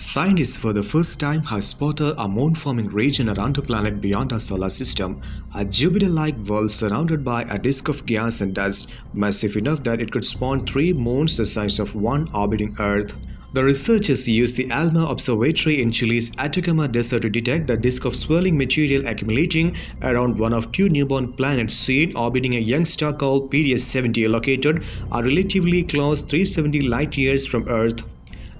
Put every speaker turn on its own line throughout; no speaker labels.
Scientists for the first time have spotted a moon-forming region around a planet beyond our solar system, a Jupiter-like world surrounded by a disk of gas and dust, massive enough that it could spawn 3 moons the size of one orbiting Earth. The researchers used the ALMA Observatory in Chile's Atacama Desert to detect the disk of swirling material accumulating around one of 2 newborn planets seen orbiting a young star called PDS 70 located a relatively close 370 light-years from Earth.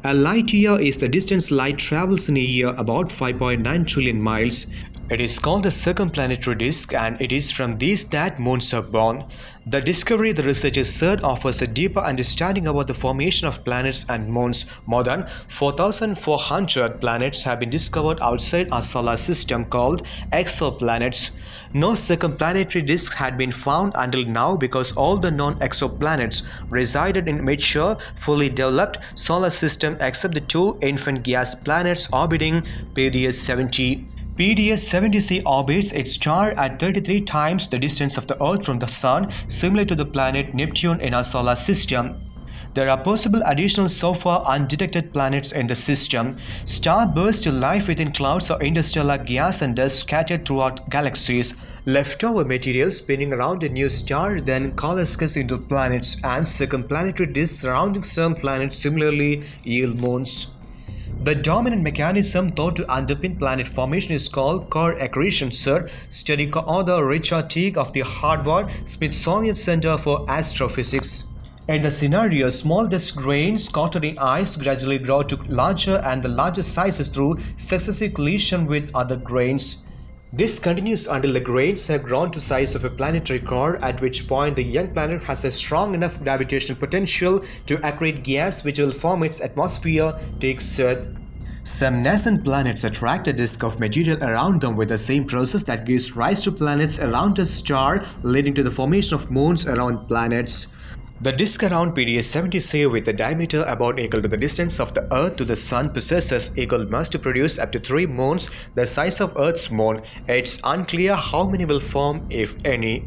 A light year is the distance light travels in a year, about 5.9 trillion miles. It is called a circumplanetary disk, and it is from these that moons are born. The discovery the researchers said offers a deeper understanding about the formation of planets and moons. More than 4,400 planets have been discovered outside our solar system called exoplanets. No circumplanetary disks had been found until now because all the known exoplanets resided in mature, fully developed solar system except the 2 infant gas planets orbiting PDS 70. PDS 70c orbits its star at 33 times the distance of the Earth from the Sun, similar to the planet Neptune in our solar system. There are possible additional so far undetected planets in the system. Stars burst to life within clouds of interstellar gas and dust scattered throughout galaxies. Leftover material spinning around a new star then coalesces into planets, and circumplanetary disks surrounding some planets similarly yield moons. The dominant mechanism thought to underpin planet formation is called core accretion, study co-author Richard Teague of the Harvard-Smithsonian Center for Astrophysics. In the scenario, small dust grains coated in ice gradually grow to larger and the larger sizes through successive collision with other grains. This continues until the grains have grown to size of a planetary core, at which point the young planet has a strong enough gravitational potential to accrete gas which will form its atmosphere, Teague said. Some nascent planets attract a disk of material around them with the same process that gives rise to planets around a star, leading to the formation of moons around planets. The disk around PDS 70c with a diameter about equal to the distance of the Earth to the Sun possesses equal mass to produce up to 3 moons the size of Earth's moon. It's unclear how many will form, if any.